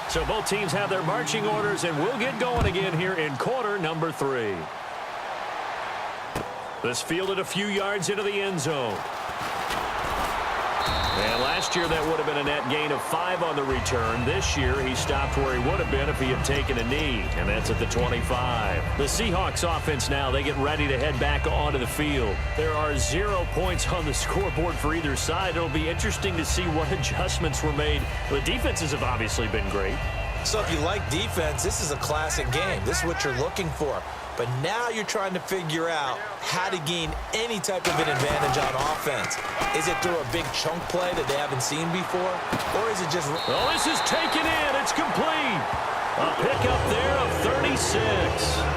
So both teams have their marching orders, and we'll get going again here in quarter number 3. This fielded a few yards into the end zone. And last year that would have been a net gain of 5 on the return. This year he stopped where he would have been if he had taken a knee, and that's at the 25. The Seahawks offense now, they get ready to head back onto the field. There are 0 points on the scoreboard for either side. It'll be interesting to see what adjustments were made. The defenses have obviously been great. So if you like defense, this is a classic game. This is what you're looking for. But now you're trying to figure out how to gain any type of an advantage on offense. Is it through a big chunk play that they haven't seen before? Or is it just... Oh, this is taken in. It's complete. A pickup there of 36.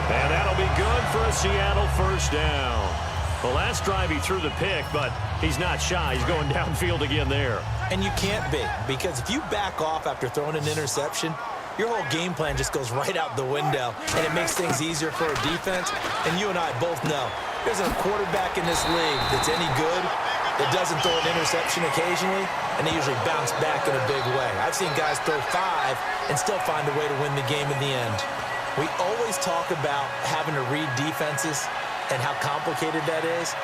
And that'll be good for a Seattle first down. The last drive he threw the pick, but he's not shy. He's going downfield again there. And you can't be, because if you back off after throwing an interception, your whole game plan just goes right out the window, and it makes things easier for a defense. And you and I both know there's a quarterback in this league that's any good that doesn't throw an interception occasionally, and they usually bounce back in a big way. I've seen guys throw 5 and still find a way to win the game in the end. We always talk about having to read defenses and how complicated that is.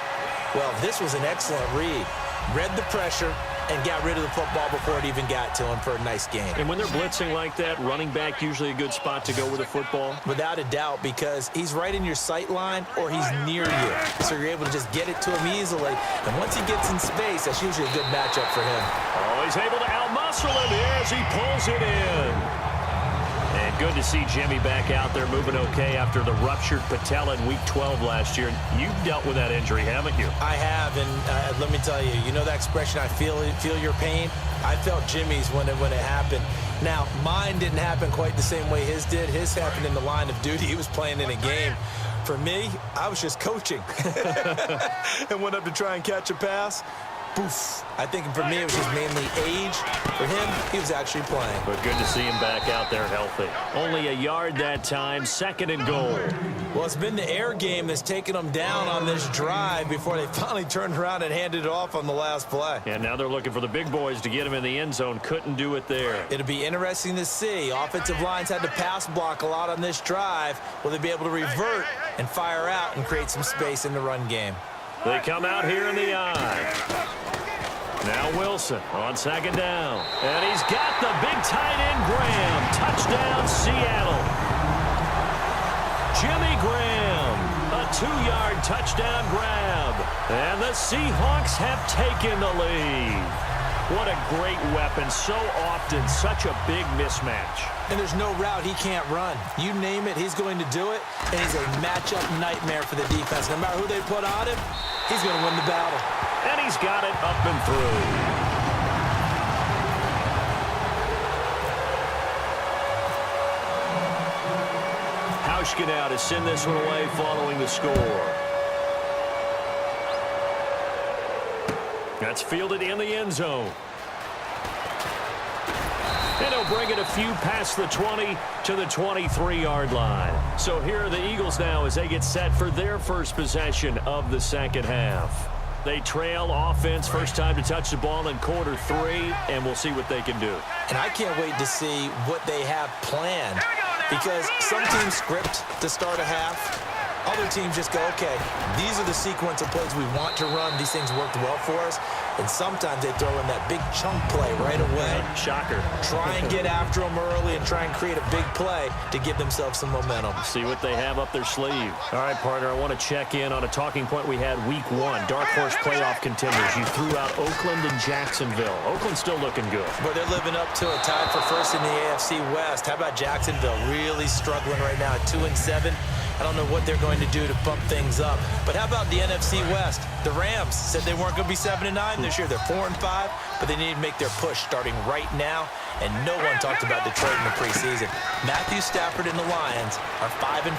Well, this was an excellent read. Read the pressure and got rid of the football before it even got to him for a nice game. And when they're blitzing like that, running back usually a good spot to go with the football? Without a doubt, because he's right in your sight line or he's near you. So you're able to just get it to him easily. And once he gets in space, that's usually a good matchup for him. Oh, he's able to out-muscle him here as he pulls it in. And good to see Jimmy back out there moving okay after the ruptured patella in Week 12 last year. You've dealt with that injury, haven't you? I have, and let me tell you, you know that expression, I feel your pain? I felt Jimmy's when it happened. Now, mine didn't happen quite the same way his did. His happened in the line of duty. He was playing in a game. For me, I was just coaching. And went up to try and catch a pass. Poof. I think for me it was just mainly age. For him, he was actually playing. But good to see him back out there healthy. Only a yard that time, 2nd and goal. Well, it's been the air game that's taken them down on this drive before they finally turned around and handed it off on the last play. And now they're looking for the big boys to get him in the end zone. Couldn't do it there. It'll be interesting to see. Offensive lines had to pass block a lot on this drive. Will they be able to revert and fire out and create some space in the run game? They come out here in the eye. Now Wilson on 2nd down. And he's got the big tight end Graham. Touchdown, Seattle. Jimmy Graham, a 2-yard touchdown grab. And the Seahawks have taken the lead. What a great weapon. So often, such a big mismatch. And there's no route he can't run. You name it, he's going to do it. And he's a matchup nightmare for the defense. No matter who they put on him, he's going to win the battle. And he's got it up and through. Hauschka now to send this one away following the score. That's fielded in the end zone. And he'll bring it a few past the 20 to the 23-yard line. So here are the Eagles now as they get set for their first possession of the second half. They trail offense, first time to touch the ball in quarter 3, and we'll see what they can do. And I can't wait to see what they have planned, because some teams script to start a half. Other teams just go, okay, these are the sequence of plays we want to run. These things worked well for us. And sometimes they throw in that big chunk play right away. Shocker. Try and get after them early and try and create a big play to give themselves some momentum. See what they have up their sleeve. All right, partner, I want to check in on a talking point we had Week 1. Dark horse playoff contenders. You threw out Oakland and Jacksonville. Oakland's still looking good. But they're living up to it. Tied for first in the AFC West. How about Jacksonville? Really struggling right now at 2-7. I don't know what they're going to do to bump things up. But how about the NFC West? The Rams said they weren't going to be 7-9 this year. They're 4-5, but they need to make their push starting right now. And no one talked about Detroit in the preseason. Matthew Stafford and the Lions are 5-4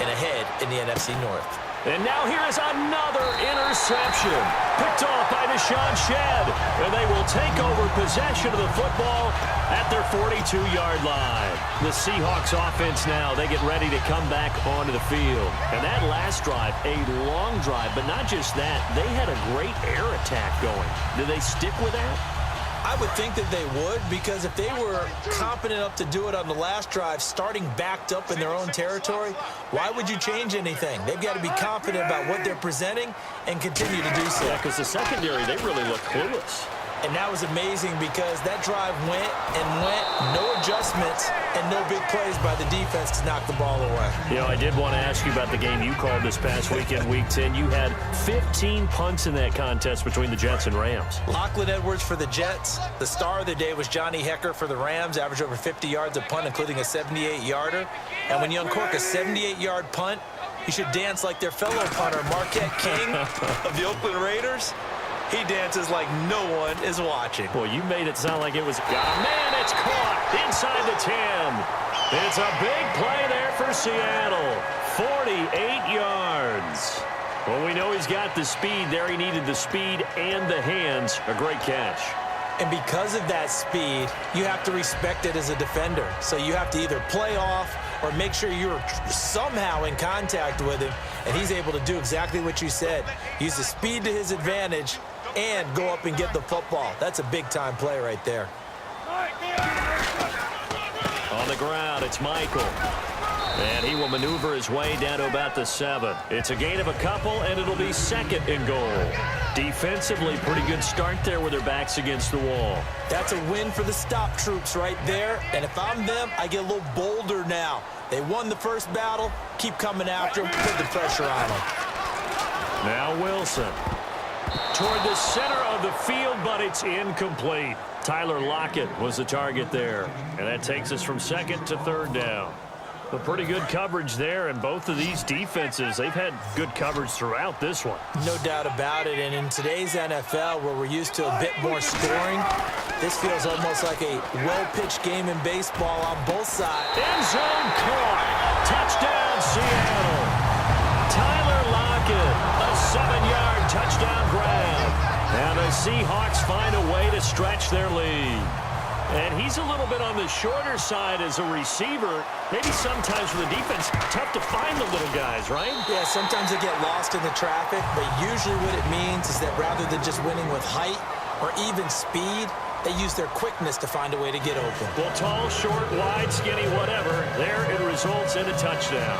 and ahead in the NFC North. And now here is another interception. Picked off by Deshaun Shedd. And they will take over possession of the football at their 42-yard line. The Seahawks offense now, they get ready to come back onto the field. And that last drive, a long drive, but not just that. They had a great air attack going. Do they stick with that? I would think that they would, because if they were competent enough to do it on the last drive, starting backed up in their own territory, why would you change anything? They've got to be confident about what they're presenting and continue to do so. Yeah, because the secondary, they really look clueless. And that was amazing because that drive went and went, no adjustments, and no big plays by the defense to knock the ball away. You know, I did want to ask you about the game you called this past weekend, Week 10. You had 15 punts in that contest between the Jets and Rams. Lachlan Edwards for the Jets. The star of the day was Johnny Hecker for the Rams, averaged over 50 yards a punt, including a 78-yarder. And when you uncork a 78-yard punt, you should dance like their fellow punter, Marquette King of the Oakland Raiders. He dances like no one is watching. Boy, you made it sound like it was... man, it's caught inside the 10. It's a big play there for Seattle. 48 yards. Well, we know he's got the speed there. He needed the speed and the hands. A great catch. And because of that speed, you have to respect it as a defender. So you have to either play off or make sure you're somehow in contact with him, and he's able to do exactly what you said. Use the speed to his advantage and go up and get the football. That's a big-time play right there. On the ground, it's Michael. And he will maneuver his way down to about the 7. It's a gain of a couple, and it'll be second and goal. Defensively, pretty good start there with their backs against the wall. That's a win for the stop troops right there. And if I'm them, I get a little bolder now. They won the first battle. Keep coming after them. Put the pressure on them. Now Wilson. Toward the center of the field, but it's incomplete. Tyler Lockett was the target there. And that takes us from second to third down. But pretty good coverage there, and both of these defenses, they've had good coverage throughout this one. No doubt about it, and in today's NFL, where we're used to a bit more scoring, this feels almost like a well-pitched game in baseball on both sides. End zone caught. Touchdown, Seattle. Tyler Lockett, a 7-yard touchdown grab. And the Seahawks find a way to stretch their lead. And he's a little bit on the shorter side as a receiver. Maybe sometimes for the defense, tough to find the little guys, right? Yeah, sometimes they get lost in the traffic, but usually what it means is that rather than just winning with height or even speed, they use their quickness to find a way to get open. Well, tall, short, wide, skinny, whatever, there it results in a touchdown.